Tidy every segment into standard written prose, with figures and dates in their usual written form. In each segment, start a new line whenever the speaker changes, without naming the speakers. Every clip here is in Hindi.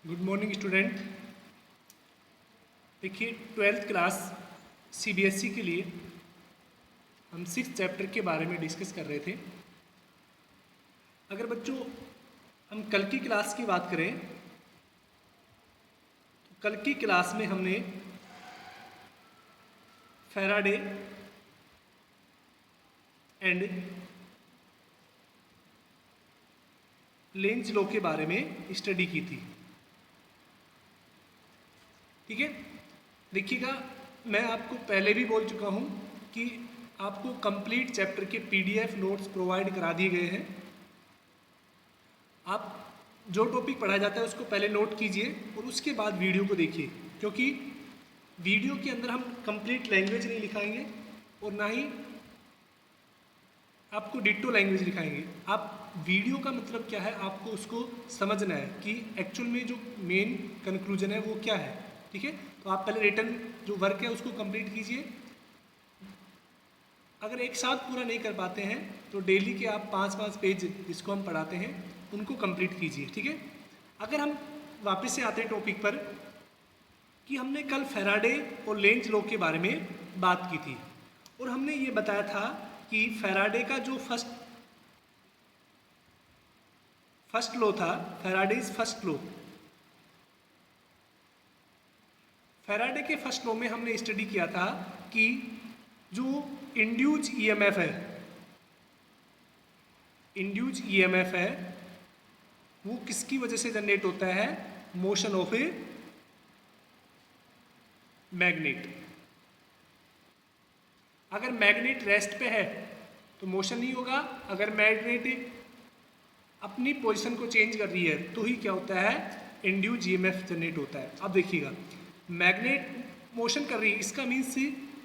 Good morning student. देखिए 12th क्लास सीबीएसई के लिए हम 6th चैप्टर के बारे में डिस्कस कर रहे थे। अगर बच्चों हम कल की क्लास की बात करें तो कल की क्लास में हमने फैराडे एंड लेंज लॉ के बारे में स्टडी की थी। ठीक है, देखिएगा मैं आपको पहले भी बोल चुका हूँ कि आपको कंप्लीट चैप्टर के पीडीएफ नोट्स प्रोवाइड करा दिए गए हैं। आप जो टॉपिक पढ़ाया जाता है उसको पहले नोट कीजिए और उसके बाद वीडियो को देखिए, क्योंकि वीडियो के अंदर हम कंप्लीट लैंग्वेज नहीं लिखाएंगे और ना ही आपको डिट्टो लैंग्वेज लिखाएंगे। आप वीडियो का मतलब क्या है आपको उसको समझना है कि एक्चुअल में जो मेन कंक्लूजन है वो क्या है। ठीक है, तो आप पहले रिटन जो वर्क है उसको कंप्लीट कीजिए। अगर एक साथ पूरा नहीं कर पाते हैं तो डेली के आप 5-5 पेज जिसको हम पढ़ाते हैं उनको कंप्लीट कीजिए। ठीक है, अगर हम वापस से आते हैं टॉपिक पर कि हमने कल फैराडे और लेंज लॉ के बारे में बात की थी और हमने ये बताया था कि फैराडे का जो फर्स्ट लॉ था, फैराडेज फर्स्ट लॉ, फैराडे के फर्स्ट लॉ में हमने स्टडी किया था कि जो इंड्यूज ईएमएफ है, इंड्यूज ईएमएफ है वो किसकी वजह से जनरेट होता है? Motion of a magnet. अगर मैग्नेट रेस्ट पे है तो मोशन नहीं होगा, अगर मैग्नेट अपनी पोजीशन को चेंज कर रही है तो ही क्या होता है? इंड्यूज ईएमएफ जनरेट होता है। अब देखिएगा मैग्नेट मोशन कर रही है, इसका मीन्स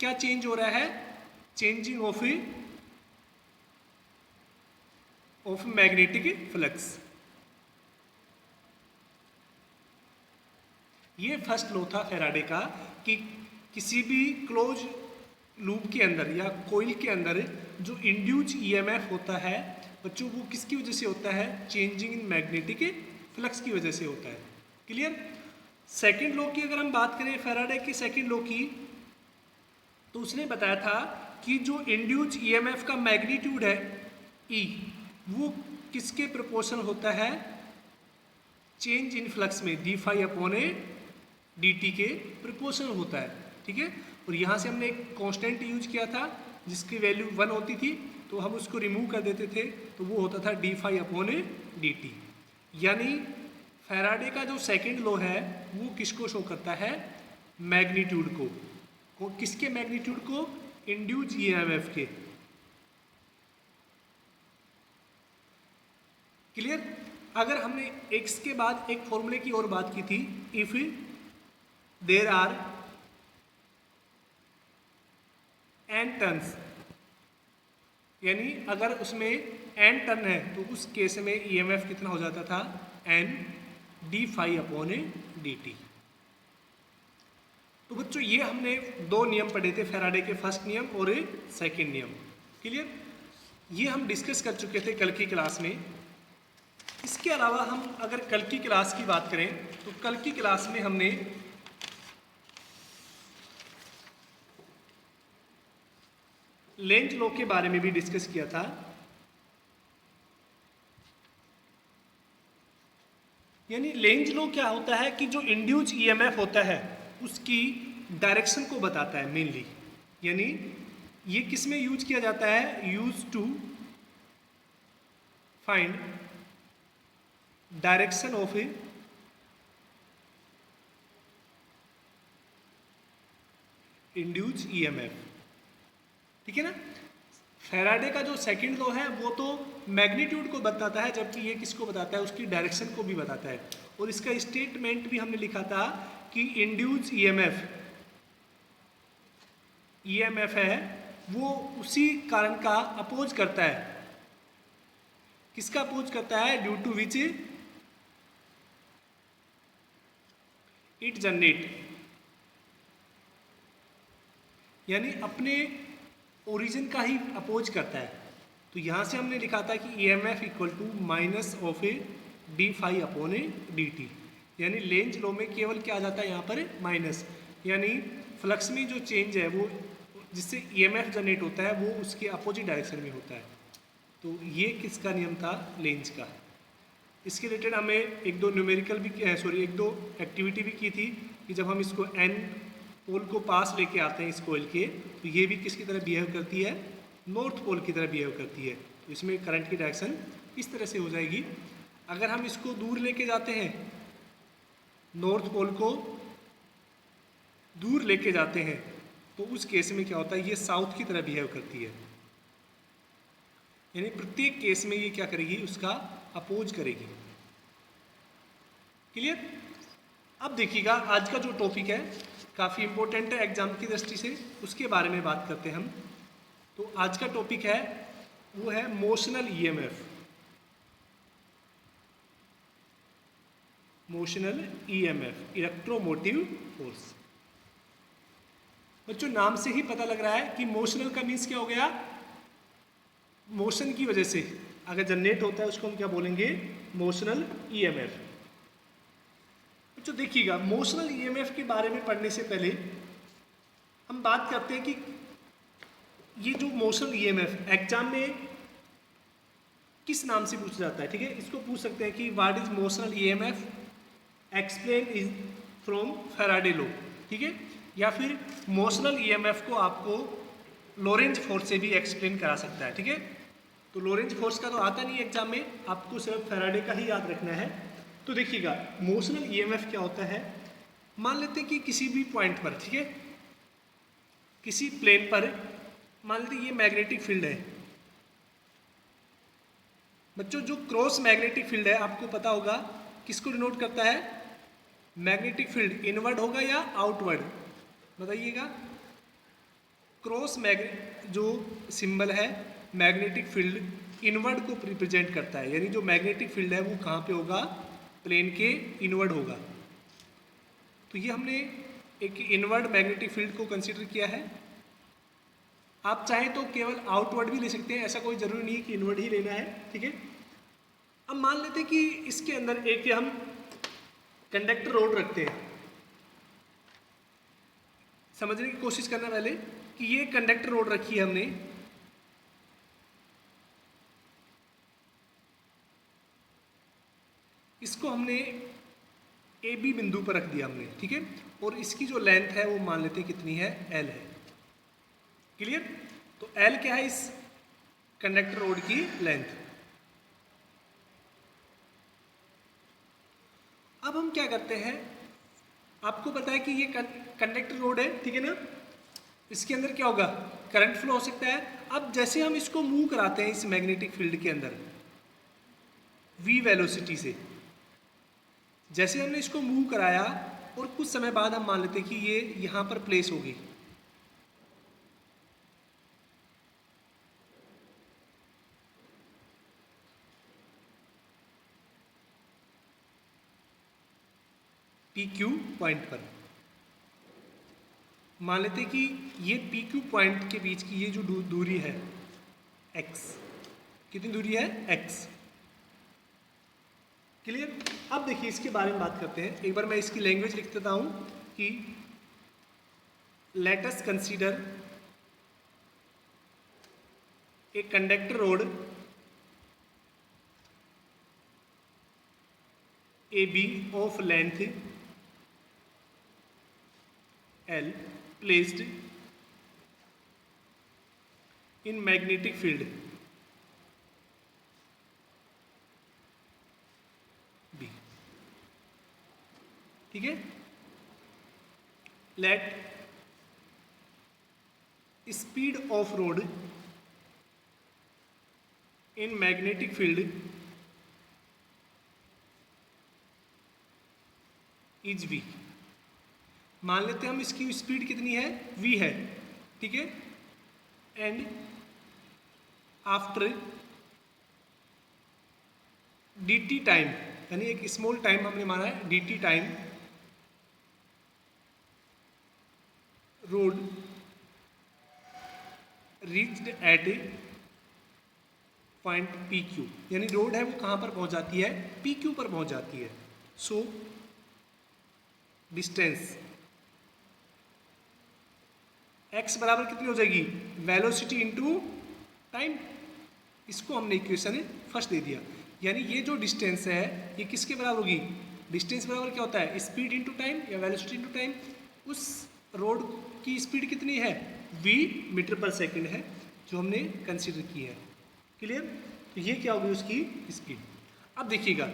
क्या चेंज हो रहा है? Changing of magnetic flux. ये फर्स्ट लॉ था फैराडे का कि किसी भी क्लोज लूप के अंदर या कोइल के अंदर जो इंड्यूज ईएमएफ होता है बच्चों वो किसकी वजह से होता है? चेंजिंग इन मैग्नेटिक फ्लक्स की वजह से होता है। क्लियर? सेकंड लॉ की अगर हम बात करें फैराडे की सेकंड लॉ की, तो उसने बताया था कि जो इंड्यूज ईएमएफ का मैग्नीट्यूड है ई, वो किसके प्रोपोर्शनल होता है? चेंज इन फ्लक्स में D phi upon a D T के प्रोपोर्शनल होता है। ठीक है, और यहाँ से हमने एक कांस्टेंट यूज किया था जिसकी वैल्यू 1 होती थी, तो हम उसको रिमूव कर देते थे तो वो होता था D phi upon a D T. यानी फैराडे का जो सेकंड लॉ है वो किसको शो करता है? मैग्नीट्यूड को। किसके मैग्नीट्यूड को? इंड्यूज ईएमएफ के। क्लियर? अगर हमने एक्स के बाद एक फॉर्मूले की और बात की थी, if there are N turns, यानी अगर उसमें एन टर्न है तो उस केस में ईएमएफ कितना हो जाता था? N D phi upon a D T. तो बच्चों ये हमने दो नियम पढ़े थे, फैराडे के फर्स्ट नियम और सेकंड नियम। क्लियर? ये हम डिस्कस कर चुके थे कल की क्लास में। इसके अलावा हम अगर कल की क्लास की बात करें तो कल की क्लास में हमने लेंज लॉ के बारे में भी डिस्कस किया था। यानी लेंज लॉ क्या होता है कि जो इंड्यूज ईएमएफ होता है उसकी डायरेक्शन को बताता है मेनली। यानी ये किस में यूज किया जाता है? Use to find direction of a induce EMF. ठीक है ना? फैराडे का जो सेकंड लॉ है वो तो मैग्नीट्यूड को बताता है, जबकि ये किसको बताता है? उसकी डायरेक्शन को भी बताता है। और इसका स्टेटमेंट भी हमने लिखा था कि इंड्यूज ईएमएफ है वो उसी कारण का अपोज करता है। किसका अपोज करता है? Due to which it generate, यानी अपने ओरिजिन का ही अपोज करता है। तो यहाँ से हमने लिखा था कि E M F equal to minus of a D phi upon a D T. यानी लेंज लॉ में केवल क्या आ जाता है यहाँ पर माइनस, यानी फ्लक्स में जो चेंज है वो जिससे ईएमएफ जनरेट होता है वो उसके अपोजिट डायरेक्शन में होता है। तो ये किसका नियम था, लेंज का। इसके रिलेटेड हमें एक दो न्यूमेरिकल भी एक दो एक्टिविटी भी की थी कि जब हम इसको एन पोल को पास लेके आते हैं इस कोयल के, तो ये भी किसकी तरह बिहेव करती है, नॉर्थ पोल की तरह बिहेव करती है। तो इसमें करंट की डायरेक्शन इस तरह से हो जाएगी। अगर हम इसको दूर लेके जाते हैं, नॉर्थ पोल को दूर लेके जाते हैं, तो उस केस में क्या होता है, ये साउथ की तरह बिहेव करती है। यानी प्रत्येक केस में ये क्या करेगी, उसका अपोज करेगी। क्लियर। अब देखिएगा आज का जो टॉपिक है काफ़ी इंपॉर्टेंट है एग्जाम की दृष्टि से, उसके बारे में बात करते हैं हम। तो आज का टॉपिक है वो है motional EMF. Motional EMF, electromotive force. बच्चों नाम से ही पता लग रहा है कि मोशनल का मीन्स क्या हो गया, मोशन की वजह से अगर जनरेट होता है उसको हम क्या बोलेंगे, मोशनल ईएमएफ। तो देखिएगा मोशनल ईएमएफ के बारे में पढ़ने से पहले हम बात करते हैं कि ये जो मोशनल ईएमएफ एग्जाम में किस नाम से पूछा जाता है। ठीक है, इसको पूछ सकते हैं कि what is motional EMF, explain is from Faraday law. ठीक है, या फिर मोशनल ईएमएफ को आपको लोरेंज फोर्स से भी एक्सप्लेन करा सकता है। ठीक है, तो लोरेंज फोर्स का तो आता नहीं एग्जाम में, आपको सिर्फ फैराडे का ही याद रखना है। तो देखिएगा मोशनल ईएमएफ क्या होता है, मान लेते हैं कि किसी भी पॉइंट पर, ठीक है, किसी प्लेन पर मान लेते ये मैग्नेटिक फील्ड है। बच्चों जो क्रॉस मैग्नेटिक फील्ड है आपको पता होगा किसको डिनोट करता है, मैग्नेटिक फील्ड इनवर्ड होगा या आउटवर्ड, बताइएगा। क्रॉस जो सिंबल है मैग्नेटिक फील्ड इनवर्ड को रिप्रेजेंट करता है, यानी जो मैग्नेटिक फील्ड है वो कहाँ पे होगा, प्लेन के इनवर्ड होगा। तो ये हमने एक इनवर्ड मैग्नेटिक फील्ड को कंसीडर किया है। आप चाहें तो केवल आउटवर्ड भी ले सकते हैं, ऐसा कोई जरूरी नहीं है कि इनवर्ड ही लेना है। ठीक है, अब मान लेते हैं कि इसके अंदर एक हम कंडक्टर रोड रखते हैं। समझने की कोशिश करना पहले कि ये कंडक्टर रोड रखी है हमने, इसको हमने ए बी बिंदु पर रख दिया हमने। ठीक है, और इसकी जो लेंथ है वो मान लेते हैं कितनी है, एल है। क्लियर। तो एल क्या है इस कंडक्टर रोड की लेंथ। अब हम क्या करते हैं, आपको पता है कि ये कंडक्टर रोड है, ठीक है ना, इसके अंदर क्या होगा, करंट फ्लो हो सकता है। अब जैसे हम इसको मूव कराते हैं इस मैग्नेटिक फील्ड के अंदर v वेलोसिटी से, जैसे हमने इसको मूव कराया और कुछ समय बाद हम मान लेते हैं कि ये यहां पर प्लेस होगी, पी क्यू पॉइंट पर। मान लेते हैं कि ये पी क्यू पॉइंट के बीच की ये जो दूरी है x, कितनी दूरी है, x। क्लियर। अब देखिए इसके बारे में बात करते हैं। एक बार मैं इसकी लैंग्वेज लिख देता हूं कि let us consider a conductor rod A B of length L placed in magnetic field B। ठीक है, let speed of road in magnetic field is V। मान लेते हैं हम इसकी स्पीड कितनी है, v है। ठीक है, एंड आफ्टर dt टाइम, यानी एक स्मॉल टाइम हमने माना है dt time, road reached eight point P Q, यानी रोड है वो कहाँ पर पहुँच जाती है, पी क्यू पर पहुँच जाती है। सो डिस्टेंस, x बराबर कितनी हो जाएगी, वेलोसिटी इनटू टाइम। इसको हमने इक्वेशन फर्स्ट दे दिया, यानी ये जो डिस्टेंस है ये किसके बराबर होगी, डिस्टेंस बराबर क्या होता है, स्पीड इनटू टाइम या वेलोसिटी इनटू टाइम। उस रोड की स्पीड कितनी है, v मीटर पर सेकंड है जो हमने कंसीडर की है। क्लियर, तो ये क्या होगी उसकी स्पीड। अब देखिएगा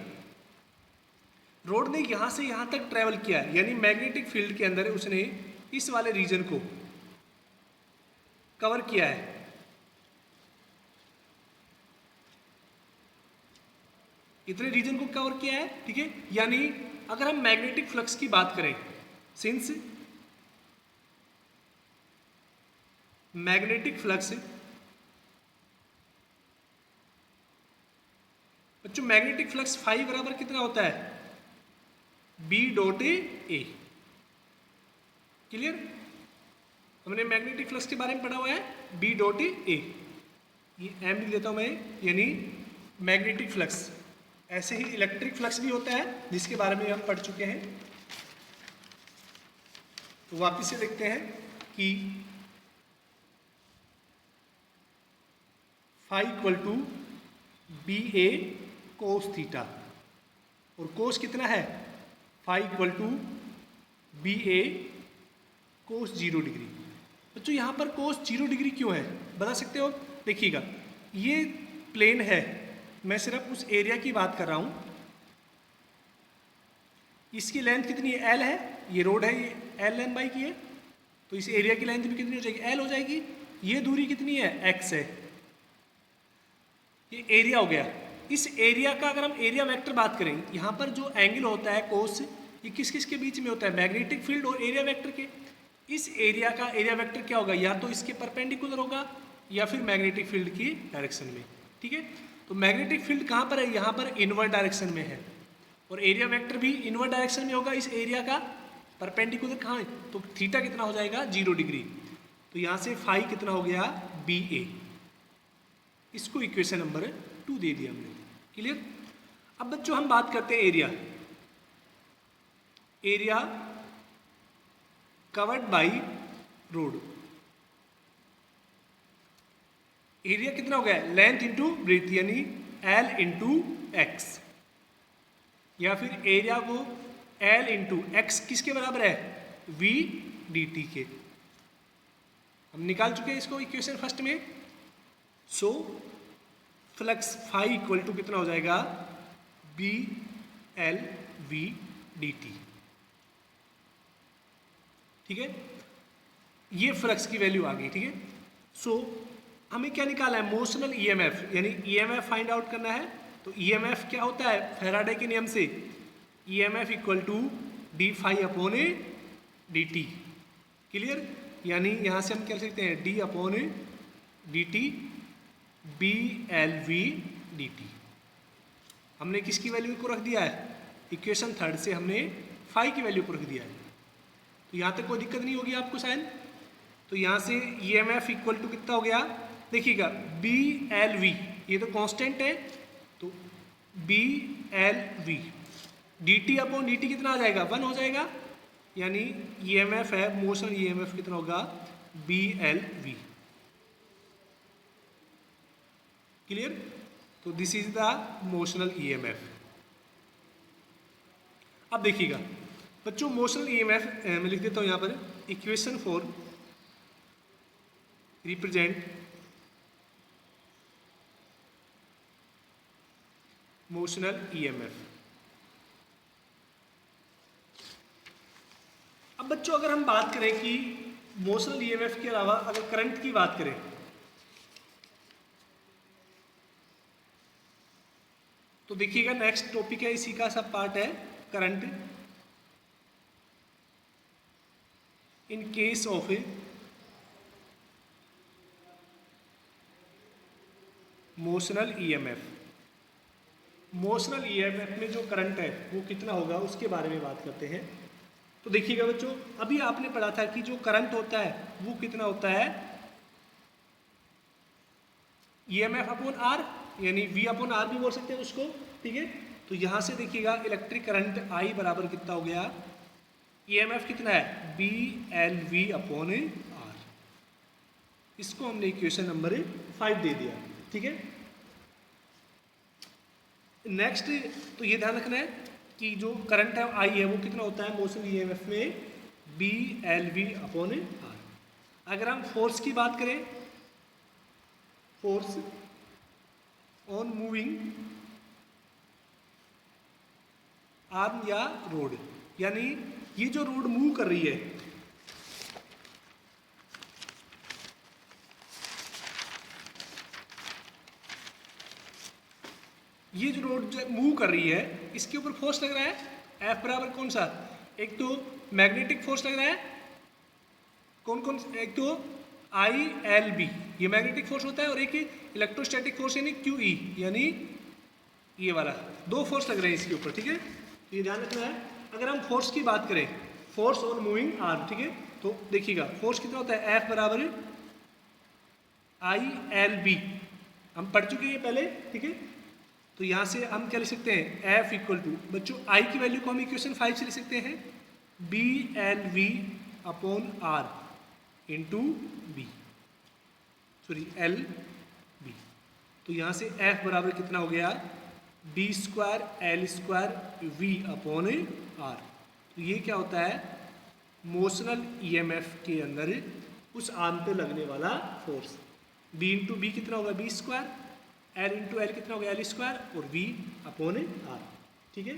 रोड ने यहां से यहां तक ट्रेवल किया है, यानी मैग्नेटिक फील्ड के अंदर उसने इस वाले रीजन को कवर किया है। इतने रीजन को कवर किया है, ठीक है। यानी अगर हम मैग्नेटिक फ्लक्स की बात करें, सिंस मैग्नेटिक फ्लक्स, बच्चों मैग्नेटिक फ्लक्स फाई बराबर कितना होता है, बी डॉट ए। क्लियर, हमने मैग्नेटिक फ्लक्स के बारे में पढ़ा हुआ है, बी डॉट ए। ये एम लिख लेता हूं मैं, यानी मैग्नेटिक फ्लक्स। ऐसे ही इलेक्ट्रिक फ्लक्स भी होता है जिसके बारे में हम पढ़ चुके हैं। तो वापिस से देखते हैं कि phi equal to B A cos theta, और कोस कितना है, phi equal to B A cos 0 degree. बच्चों यहाँ पर कोस 0 डिग्री क्यों है, बता सकते हो। देखिएगा ये प्लेन है, मैं सिर्फ उस एरिया की बात कर रहा हूँ। इसकी लेंथ कितनी है, एल है, ये रोड है, ये एल लेंथ बाई की है, तो इस एरिया की लेंथ भी कितनी हो जाएगी, एल हो जाएगी। ये दूरी कितनी है, एक्स है, ये एरिया हो गया। इस एरिया का अगर हम एरिया वेक्टर बात करें, यहाँ पर जो एंगल होता है कोस, ये किस किस के बीच में होता है, मैग्नेटिक फील्ड और एरिया वेक्टर के। इस एरिया का एरिया वेक्टर क्या होगा, या तो इसके परपेंडिकुलर होगा या फिर मैग्नेटिक फील्ड की डायरेक्शन में। ठीक है, तो मैग्नेटिक फील्ड कहाँ पर है, यहाँ पर इनवर्ड डायरेक्शन में है, और एरिया वेक्टर भी इनवर्ड डायरेक्शन में होगा। इस एरिया का परपेंडिकुलर कहाँ है, तो थीटा कितना हो जाएगा, 0 डिग्री। तो यहाँ से फाई कितना हो गया, बी ए। इसको इक्वेशन नंबर 2 दे दिया हमने। क्लियर। अब बच्चों हम बात करते हैं area. Area covered by road, area कितना हो गया, लेंथ इंटू ब्रेथ, यानी एल इंटू एक्स, या फिर एरिया को एल इंटू एक्स किसके बराबर है, वी डी टी के। हम निकाल चुके हैं इसको इक्वेशन फर्स्ट में। So flux phi equal to कितना हो जाएगा, B L V D T. ठीक है, ये फ्लक्स की वैल्यू आ गई। ठीक है, सो हमें क्या निकाला है, मोशनल ईएमएफ, यानी ईएमएफ फाइंड आउट करना है। तो ईएमएफ क्या होता है, फैराडे के नियम से EMF equal to D phi upon a D T. Clear, यानी यहां से हम क्या लिख सकते हैं, D upon D T B L V D T. हमने किसकी वैल्यू को रख दिया है, इक्वेशन थर्ड से हमने फाई की वैल्यू को रख दिया है। तो यहाँ तक कोई दिक्कत नहीं होगी आपको शायद। तो यहाँ से E M F equal to कितना हो गया, देखिएगा बी एल वी, ये तो कांस्टेंट है, तो B L V D T upon D T कितना आ जाएगा, 1 हो जाएगा। यानी ई एम एफ है, मोशन ई एम एफ कितना होगा, बी एल वी। क्लियर, तो this is the motional E M F. अब देखिएगा बच्चों, मोशनल ई एम एफ मैं लिख देता हूं यहां पर, equation 4 represent motional E M F. अब बच्चों अगर हम बात करें कि मोशनल ई एम एफ के अलावा अगर करंट की बात करें, तो देखिएगा नेक्स्ट टॉपिक है, इसी का सब पार्ट है, current in case of A motional EMF. Motional EMF में जो करंट है वो कितना होगा, उसके बारे में बात करते हैं। तो देखिएगा बच्चों, अभी आपने पढ़ा था कि जो करंट होता है वो कितना होता है, ईएमएफ अपॉन आर, यानी वी अपॉन आर भी बोल सकते हैं उसको। ठीक है, तो यहां से देखिएगा इलेक्ट्रिक करंट आई बराबर कितना हो गया, ईएमएफ कितना है BLV अपॉन आर। इसको हमने इक्वेशन नंबर 5 दे दिया, ठीक है। नेक्स्ट तो ये ध्यान रखना है कि जो करंट है आई है वो कितना होता है मोशन ईएमएफ में BLV अपॉन आर। अगर हम फोर्स की बात करें, फोर्स ऑन मूविंग आर्म या रोड, यानी ये जो रोड मूव कर रही है, ये जो रोड मूव कर रही है इसके ऊपर फोर्स लग रहा है F बराबर कौन सा, एक तो मैग्नेटिक फोर्स लग रहा है, कौन कौन, एक तो ILB ये मैग्नेटिक फोर्स होता है, और एक इलेक्ट्रोस्टैटिक फोर्स यानी QE यानी ये वाला, दो फोर्स लग रहे हैं इसके ऊपर, ठीक है। तो ये ध्यान रखना है। अगर हम फोर्स की बात करें, फोर्स और मूविंग आर्म, ठीक है, तो देखिएगा फोर्स कितना होता है F बराबर ILB, हम पढ़ चुके हैं पहले, ठीक है। तो यहाँ से हम क्या लिख सकते हैं F इक्वल टू, बच्चों I की वैल्यू को हम इक्वेशन 5 से लिख सकते हैं BLV upon R into B, sorry LB। तो यहाँ से F बराबर कितना हो गया B square L square V upon R। तो ये क्या होता है मोशनल EMF के अंदर उस आर्म पे लगने वाला फोर्स। B इंटू बी कितना होगा B square, L into L कितना होगा L स्क्वायर, और V अपॉन R, ठीक है।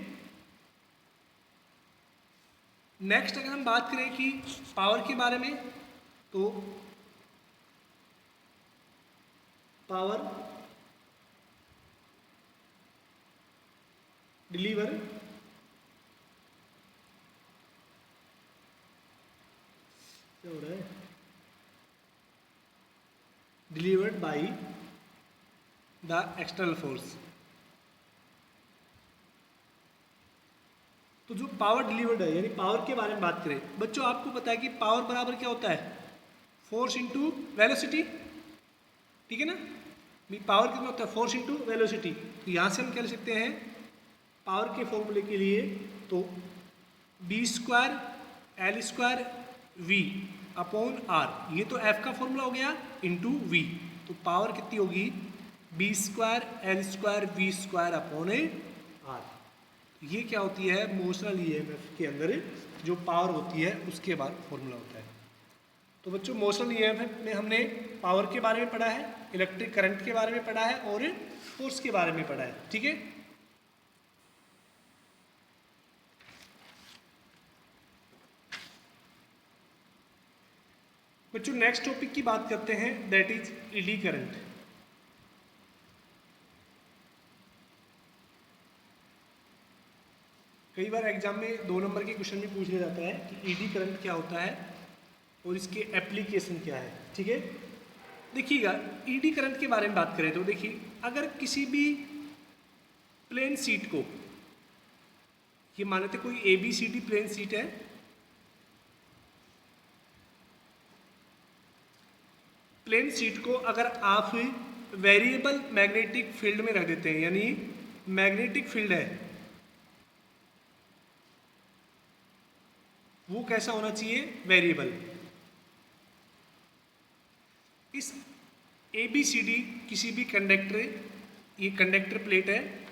नेक्स्ट अगर हम बात करें कि पावर के बारे में, तो पावर डिलीवर क्या हो रहा है, delivered by the external force. तो जो पावर डिलीवर्ड है यानी पावर के बारे में बात करें, बच्चों आपको पता है कि पावर बराबर क्या होता है फोर्स इंटू वेलोसिटी, ठीक है ना। पावर कितना होता है फोर्स इंटू वेलोसिटी। तो यहाँ से हम क्या लिख सकते हैं पावर के फॉर्मूले के लिए, तो B square L square V upon R, ये तो F का फॉर्मूला हो गया, इंटू V। तो पावर कितनी होगी B square L square V square upon R। ये क्या होती है मोशनल EMF के अंदर जो पावर होती है उसके बाद फॉर्मूला होता है। तो बच्चों मोशनल EMF में हमने पावर के बारे में पढ़ा है, इलेक्ट्रिक करंट के बारे में पढ़ा है, और फोर्स के बारे में पढ़ा है, ठीक है। बच्चों नेक्स्ट टॉपिक की बात करते हैं, दैट इज ईडी करंट। कई बार एग्जाम में 2 नंबर के क्वेश्चन में पूछ लिया जाता है कि ईडी करंट क्या होता है और इसके एप्लीकेशन क्या है, ठीक है। देखिएगा ईडी करंट के बारे में बात करें तो देखिए, अगर किसी भी प्लेन सीट को, ये मान लेते कोई ABCD प्लेन सीट है, प्लेन सीट को अगर आप वेरिएबल मैग्नेटिक फील्ड में रख देते हैं, यानी मैग्नेटिक फील्ड है वो कैसा होना चाहिए वेरिएबल। इस ABCD किसी भी कंडक्टर, ये कंडक्टर प्लेट है,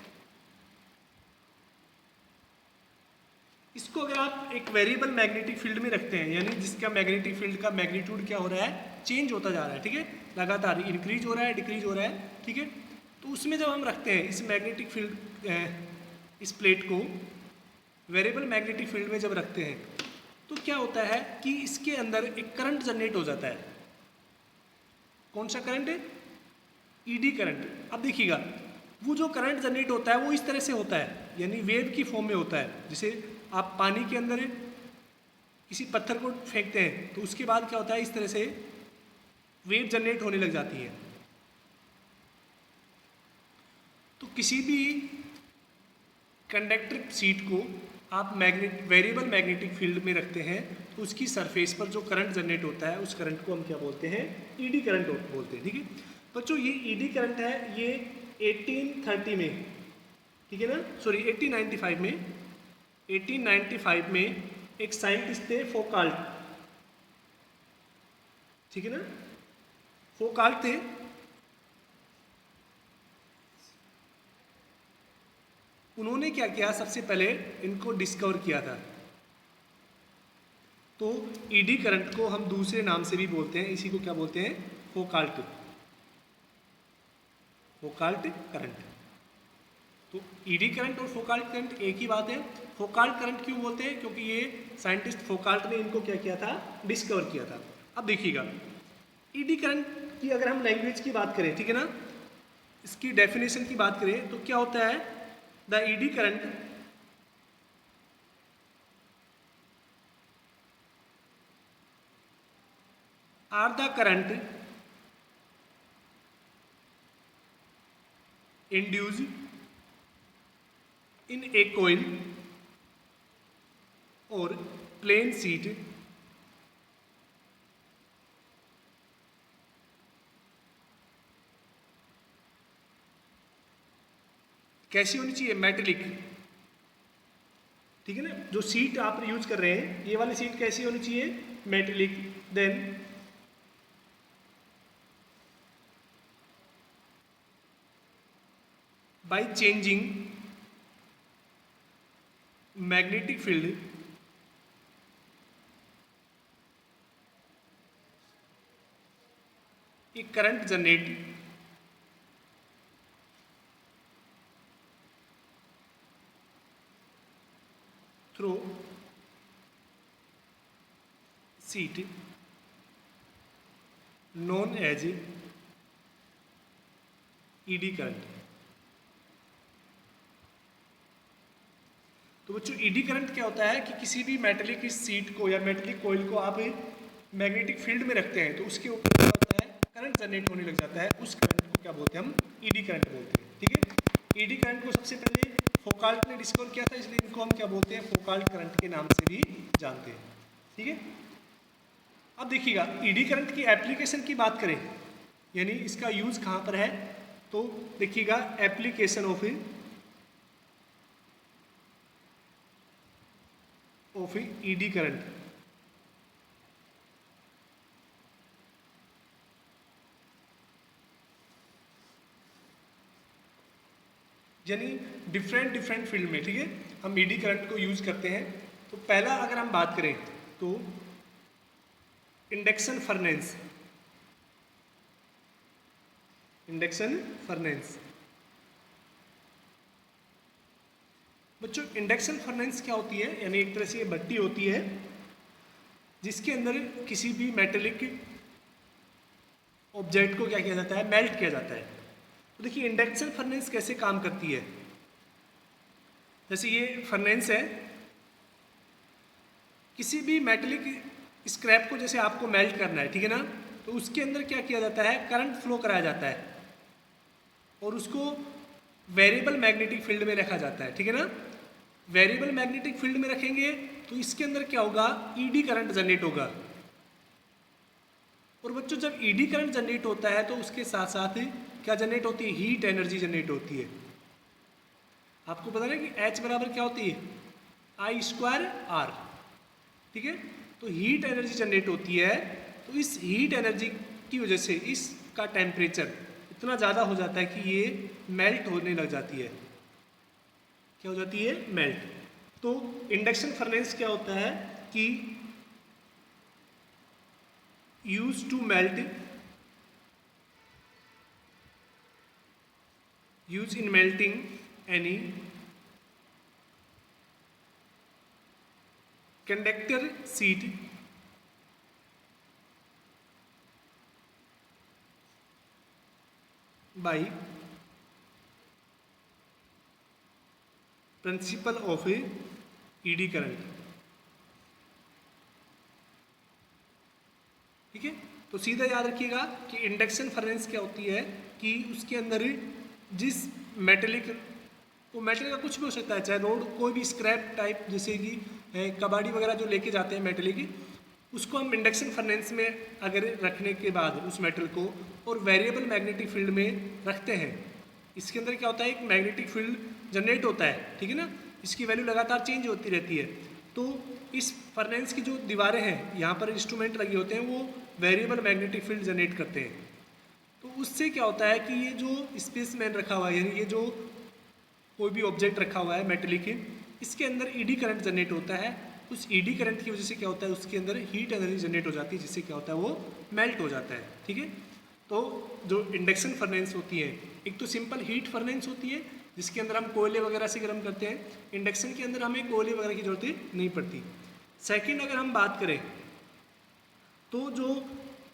इसको अगर आप एक वेरिएबल मैग्नेटिक फील्ड में रखते हैं, यानी जिसका मैग्नेटिक फील्ड का मैग्नीट्यूड क्या हो रहा है चेंज होता जा रहा है, ठीक है, लगातार इंक्रीज हो रहा है डिक्रीज हो रहा है, ठीक है। तो उसमें जब हम रखते हैं इस मैग्नेटिक फील्ड, इस प्लेट को वेरिएबल मैग्नेटिक फील्ड में जब रखते हैं तो क्या होता है कि इसके अंदर एक करंट जनरेट हो जाता है। कौन सा करंट है ईडी करंट। अब देखिएगा वो जो करंट जनरेट होता है वो इस तरह से होता है, यानी वेव की फॉर्म में होता है। जैसे आप पानी के अंदर किसी पत्थर को फेंकते हैं तो उसके बाद क्या होता है इस तरह से वेव जनरेट होने लग जाती है। तो किसी भी कंडक्टर सीट को आप वेरिएबल मैग्नेटिक फील्ड में रखते हैं तो उसकी सरफेस पर जो करंट जनरेट होता है उस करंट को हम क्या बोलते हैं ईडी करंट बोलते हैं, ठीक है। बच्चों ये ईडी करंट है, ये 1830 में, ठीक है ना, सॉरी 1895 में एक साइंटिस्ट थे फोकाल्ट, ठीक है ना, फोकाल्ट थे। उन्होंने क्या किया, सबसे पहले इनको डिस्कवर किया था। तो ईडी करंट को हम दूसरे नाम से भी बोलते हैं, इसी को क्या बोलते हैं, फोकाल्ट, फोकाल्ट करंट। तो ईडी करंट और फोकाल्ट करंट एक ही बात है। फोकाल्ट करंट क्यों बोलते हैं, क्योंकि ये साइंटिस्ट फोकाल्ट ने इनको क्या किया था, डिस्कवर किया था। अब देखिएगा ईडी करंट की अगर हम लैंग्वेज की बात करें, ठीक है ना, इसकी डेफिनेशन की बात करें तो क्या होता है, the eddy current are the current induced in a coil or plane sheet कैसी होनी चाहिए, मेटेलिक, ठीक है ना। जो सीट आप यूज कर रहे हैं, ये वाली सीट कैसी होनी चाहिए, metallic. Then by changing magnetic field a current generate through sheet known as eddy current. तो बच्चों ईडी करंट क्या होता है कि किसी भी मेटेलिक सीट को या मेटेलिक कॉइल को आप मैग्नेटिक फील्ड में रखते हैं तो उसके ऊपर क्या होता है, करंट जनरेट होने लग जाता है। उस करंट को क्या बोलते हैं, हम ईडी करंट बोलते हैं, ठीक है। ईडी करंट को सबसे पहले फोकाल्ट ने डिस्कवर किया था, इसलिए इनको हम क्या बोलते हैं, फोकाल्ट करंट के नाम से भी जानते हैं, ठीक है। अब देखिएगा ईडी करंट की एप्लीकेशन की बात करें, यानी इसका यूज कहाँ पर है, तो देखिएगा एप्लीकेशन ऑफ ईडी करंट। यानी डिफरेंट फील्ड में, ठीक है, हम ईडी करंट को यूज करते हैं। तो पहला अगर हम बात करें तो इंडक्शन फर्नेस, इंडक्शन फर्नेस। बच्चों इंडक्शन फर्नेस क्या होती है, यानी एक तरह से ये भट्टी होती है जिसके अंदर किसी भी मेटेलिक ऑब्जेक्ट को क्या किया जाता है, मेल्ट किया जाता है। तो देखिए इंडक्शन फर्नेस कैसे काम करती है, जैसे ये फर्नेस है, किसी भी मेटेलिक स्क्रैप को जैसे आपको मेल्ट करना है, ठीक है ना, तो उसके अंदर क्या किया जाता है, करंट फ्लो कराया जाता है और उसको वेरिएबल मैग्नेटिक फील्ड में रखा जाता है, ठीक है ना। वेरिएबल मैग्नेटिक फील्ड में रखेंगे तो इसके अंदर क्या होगा, ईडी करंट जनरेट होगा। और बच्चों जब ईडी करंट जनरेट होता है तो उसके साथ साथ क्या जनरेट होती है, हीट एनर्जी जनरेट होती है। आपको पता है कि H बराबर क्या होती है, I²R, ठीक है। तो हीट एनर्जी जनरेट होती है, तो इस हीट एनर्जी की वजह से इसका टेम्परेचर इतना ज़्यादा हो जाता है कि ये मेल्ट होने लग जाती है। क्या हो जाती है, मेल्ट। तो इंडक्शन फर्नेस क्या होता है कि use to melt, use in melting any conductor sheet by principle of eddy current, ठीक है। तो सीधा याद रखिएगा कि इंडक्शन फर्नेस क्या होती है कि उसके अंदर जिस मेटेलिक, वो मेटल का कुछ भी हो सकता है, चाहे रोड कोई भी स्क्रैप टाइप, जैसे कि कबाड़ी वगैरह जो लेके जाते हैं मेटेलिक, उसको हम इंडक्शन फर्नेस में अगर रखने के बाद उस मेटल को और वेरिएबल मैग्नेटिक फील्ड में रखते हैं, इसके अंदर क्या होता है, एक मैग्नेटिक फील्ड जनरेट होता है, ठीक है ना, इसकी वैल्यू लगातार चेंज होती रहती है। तो इस फर्नेस की जो दीवारें हैं, यहाँ पर इंस्ट्रूमेंट लगे होते हैं, वो वेरिएबल मैग्नेटिक फील्ड जनरेट करते हैं। तो उससे क्या होता है कि ये जो स्पेसमैन रखा हुआ है, यानी ये जो कोई भी ऑब्जेक्ट रखा हुआ है मेटेलिक, इसके अंदर ईडी करंट जनरेट होता है। उस ईडी करंट की वजह से क्या होता है, उसके अंदर हीट एनर्जी जनरेट हो जाती है, जिससे क्या होता है वो मेल्ट हो जाता है। ठीक है, तो जो इंडक्शन फर्नेस होती है, एक तो सिंपल हीट फर्नेस होती है जिसके अंदर हम कोयले वगैरह से गर्म करते हैं। इंडक्शन के अंदर हमें कोयले वगैरह की जरूरत नहीं पड़ती। सेकंड, अगर हम बात करें तो जो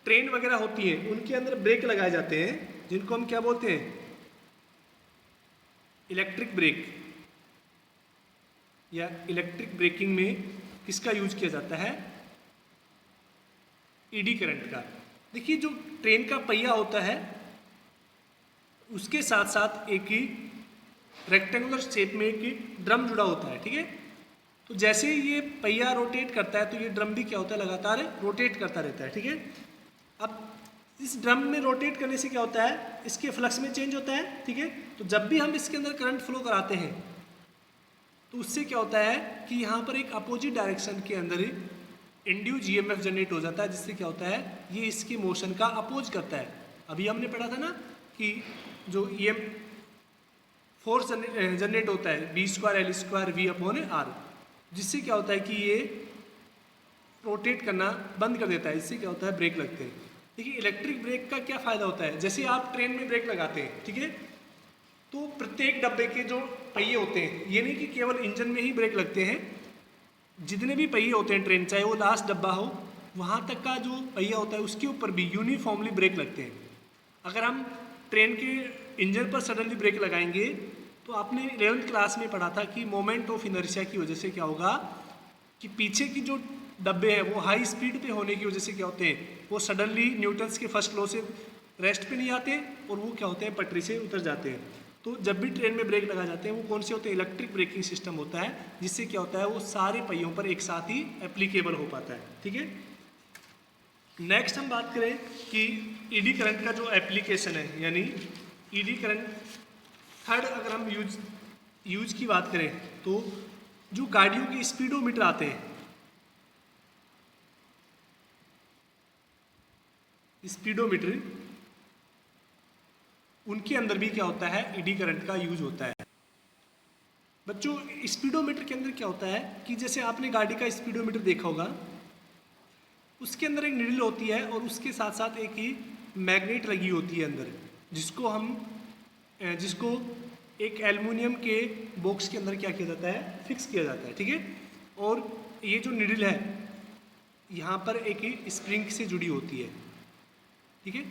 ट्रेन वगैरह होती है उनके अंदर ब्रेक लगाए जाते हैं, जिनको हम क्या बोलते हैं, इलेक्ट्रिक ब्रेक। या इलेक्ट्रिक ब्रेकिंग में किसका यूज किया जाता है, ईडी करंट का। देखिए जो ट्रेन का पहिया होता है उसके साथ साथ एक ही रेक्टेंगुलर शेप में एक ही ड्रम जुड़ा होता है। ठीक है, तो जैसे ही ये पहिया रोटेट करता है तो ये ड्रम भी क्या होता है, लगातार रोटेट करता रहता है। ठीक है, अब इस ड्रम में रोटेट करने से क्या होता है, इसके फ्लक्स में चेंज होता है। ठीक है, तो जब भी हम इसके अंदर करंट फ्लो कराते हैं तो उससे क्या होता है कि यहाँ पर एक अपोजिट डायरेक्शन के अंदर इंड्यूस ईएमएफ जनरेट हो जाता है, जिससे क्या होता है ये इसके मोशन का अपोज करता है। अभी हमने पढ़ा था ना कि जो ईएम फोर्स जनरेट होता है V²L²V/R, जिससे क्या होता है कि ये रोटेट करना बंद कर देता है, इससे क्या होता है ब्रेक लगते हैं। देखिए इलेक्ट्रिक ब्रेक का क्या फ़ायदा होता है, जैसे आप ट्रेन में ब्रेक लगाते हैं, ठीक है, तो प्रत्येक डब्बे के जो पहिए होते हैं, ये नहीं कि केवल इंजन में ही ब्रेक लगते हैं, जितने भी पहिए होते हैं ट्रेन, चाहे वो लास्ट डब्बा हो, वहाँ तक का जो पहिया होता है उसके ऊपर भी यूनिफॉर्मली ब्रेक लगते हैं। अगर हम ट्रेन के इंजन पर सडनली ब्रेक लगाएंगे तो आपने 11th क्लास में पढ़ा था कि मोमेंट ऑफ इनर्शिया की वजह से क्या होगा कि पीछे की जो डब्बे हैं वो हाई स्पीड पे होने की वजह से क्या होते हैं, वो सडनली न्यूटन्स के फर्स्ट लॉ से रेस्ट पे नहीं आते और वो क्या होते हैं पटरी से उतर जाते हैं। तो जब भी ट्रेन में ब्रेक लगा जाते हैं वो कौन से होते हैं, इलेक्ट्रिक ब्रेकिंग सिस्टम होता है, जिससे क्या होता है वो सारे पहियों पर एक साथ ही एप्लीकेबल हो पाता है। ठीक है, नेक्स्ट हम बात करें कि ईडी करंट का जो एप्लीकेशन है, यानी ईडी करंट थर्ड अगर हम यूज की बात करें तो जो गाड़ियों के स्पीडोमीटर आते हैं, स्पीडोमीटर, उनके अंदर भी क्या होता है ईडी करंट का यूज होता है। बच्चों स्पीडोमीटर के अंदर क्या होता है कि जैसे आपने गाड़ी का स्पीडोमीटर देखा होगा, उसके अंदर एक निडल होती है और उसके साथ साथ एक ही मैग्नेट लगी होती है अंदर, जिसको एक एल्युमिनियम के बॉक्स के अंदर क्या किया जाता है, फिक्स किया जाता है। ठीक है, और ये जो निडल है यहाँ पर एक ही स्प्रिंग से जुड़ी होती है। ठीक है,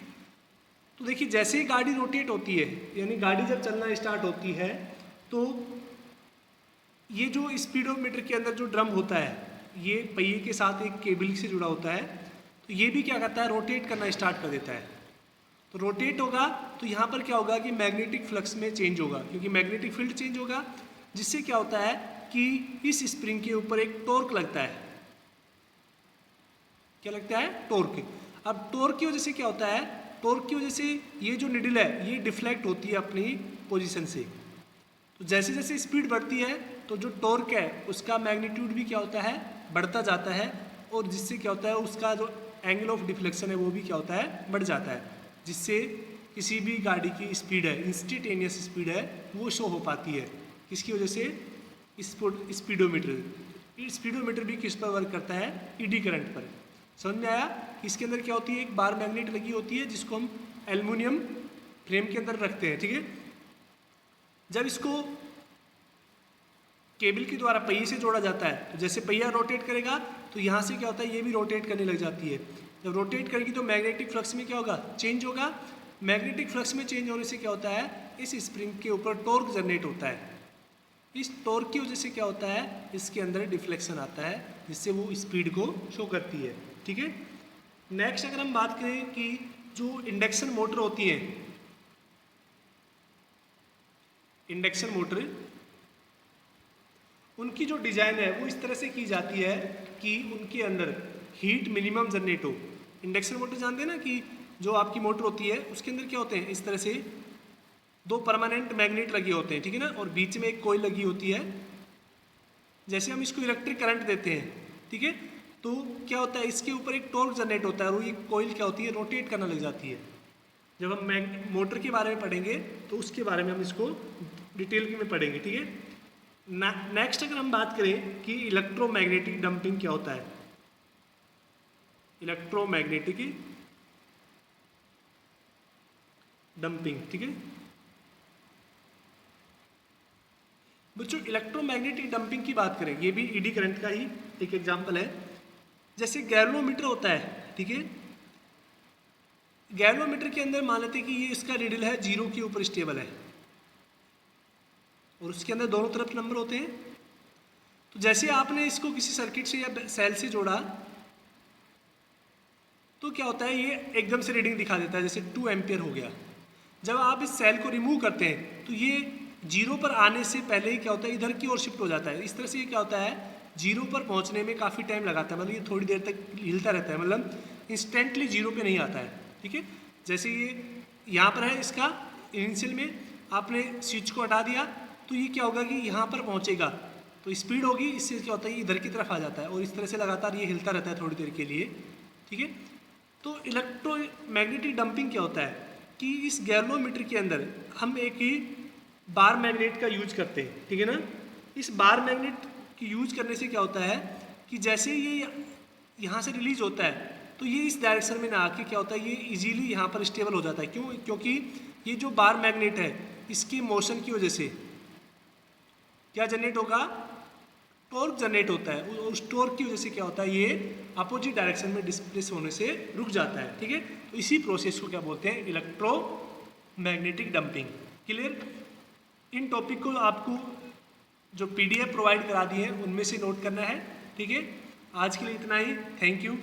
तो देखिए जैसे ही गाड़ी रोटेट होती है, यानी गाड़ी जब चलना स्टार्ट होती है, तो ये जो स्पीडोमीटर के अंदर जो ड्रम होता है, ये पहिए के साथ एक केबल से जुड़ा होता है, तो ये भी क्या करता है रोटेट करना स्टार्ट कर देता है। तो रोटेट होगा तो यहाँ पर क्या होगा कि मैग्नेटिक फ्लक्स में चेंज होगा, क्योंकि मैग्नेटिक फील्ड चेंज होगा, जिससे क्या होता है कि इस स्प्रिंग के ऊपर एक टॉर्क लगता है। क्या लगता है, टॉर्क। अब टॉर्क की वजह से क्या होता है, टॉर्क की वजह से ये जो निडल है ये डिफ्लेक्ट होती है अपनी पोजीशन से। तो जैसे जैसे स्पीड बढ़ती है तो जो टॉर्क है उसका मैग्नीट्यूड भी क्या होता है, बढ़ता जाता है, और जिससे क्या होता है उसका जो एंगल ऑफ डिफ्लेक्शन है वो भी क्या होता है, बढ़ जाता है, जिससे किसी भी गाड़ी की स्पीड है, इंस्टेंटेनियस स्पीड है, वो शो हो पाती है। किसकी वजह से, स्पीडोमीटर। स्पीडोमीटर भी किस पर वर्क करता है, ईडी करंट पर। समझ में आया? इसके अंदर क्या होती है, एक बार मैग्नेट लगी होती है जिसको हम एल्युमिनियम फ्रेम के अंदर रखते हैं। ठीक है, जब इसको केबल के द्वारा पहिए से जोड़ा जाता है तो जैसे पहिया रोटेट करेगा तो यहाँ से क्या होता है ये भी रोटेट करने लग जाती है। जब रोटेट करेगी तो मैग्नेटिक फ्लक्स में क्या होगा, चेंज होगा। मैग्नेटिक फ्लक्स में चेंज होने से क्या होता है, इस स्प्रिंग के ऊपर टॉर्क जनरेट होता है। इस टॉर्क की वजह से क्या होता है, इसके अंदर डिफ्लेक्शन आता है, जिससे वो स्पीड को शो करती है। ठीक है, नेक्स्ट अगर हम बात करें कि जो इंडक्शन मोटर होती है, इंडक्शन मोटर, उनकी जो डिजाइन है वो इस तरह से की जाती है कि उनके अंदर हीट मिनिमम जनरेट हो। इंडक्शन मोटर जानते हैं ना कि जो आपकी मोटर होती है उसके अंदर क्या होते हैं, इस तरह से दो परमानेंट मैग्नेट लगे होते हैं, ठीक है ना, और बीच में एक कॉइल लगी होती है, जैसे हम इसको इलेक्ट्रिक करंट देते हैं, ठीक है, तो क्या होता है, इसके ऊपर एक टॉर्क जनरेट होता है और ये कॉइल क्या होती है, रोटेट करना लग जाती है। जब हम मोटर के बारे में पढ़ेंगे तो उसके बारे में हम इसको डिटेल में पढ़ेंगे, ठीक है। नेक्स्ट अगर हम बात करें कि इलेक्ट्रोमैग्नेटिक डंपिंग क्या होता है, इलेक्ट्रोमैग्नेटिक डंपिंग, ठीक है बच्चों। इलेक्ट्रोमैग्नेटिक डंपिंग की बात करें, ये भी ईडी करंट का ही एक एग्जांपल है। जैसे गैल्वेनोमीटर होता है, ठीक है, गैल्वेनोमीटर के अंदर मान लेते हैं कि ये इसका रीडल है 0 के ऊपर स्टेबल है और उसके अंदर दोनों तरफ नंबर होते हैं। तो जैसे आपने इसको किसी सर्किट से या सेल से जोड़ा तो क्या होता है, ये एकदम से रीडिंग दिखा देता है, जैसे 2 एम्पियर हो गया। जब आप इस सेल को रिमूव करते हैं तो ये 0 पर आने से पहले ही क्या होता है, इधर की ओर शिफ्ट हो जाता है। इस तरह से ये क्या होता है, 0 पर पहुंचने में काफ़ी टाइम लगाता है, मतलब ये थोड़ी देर तक हिलता रहता है, मतलब इंस्टेंटली 0 पे नहीं आता है, ठीक है। जैसे ये यहाँ पर है, इसका इनिशियल में आपने स्विच को हटा दिया तो ये क्या होगा कि यहाँ पर पहुँचेगा तो स्पीड होगी, इससे क्या होता है ये इधर की तरफ आ जाता है और इस तरह से लगातार ये हिलता रहता है थोड़ी देर के लिए, ठीक है। तो इलेक्ट्रोमैग्नेटिक डंपिंग क्या होता है कि इस गैल्वेनोमीटर के अंदर हम एक ही बार मैग्नेट का यूज करते हैं, ठीक है ना। इस बार मैग्नेट की यूज करने से क्या होता है कि जैसे ये यहाँ से रिलीज होता है तो ये इस डायरेक्शन में ना आके क्या होता है, ये इजीली यहाँ पर स्टेबल हो जाता है। क्यों? क्योंकि ये जो बार मैग्नेट है इसकी मोशन की वजह से क्या जनरेट होगा, टॉर्क जनरेट होता है। उस टॉर्क की वजह से क्या होता है, ये अपोजिट डायरेक्शन में डिस्प्लेस होने से रुक जाता है, ठीक है। तो इसी प्रोसेस को क्या बोलते हैं, इलेक्ट्रोमैग्नेटिक डंपिंग। क्लियर? इन टॉपिक को आपको जो PDF प्रोवाइड करा दिए हैं उनमें से नोट करना है, ठीक है। आज के लिए इतना ही, थैंक यू।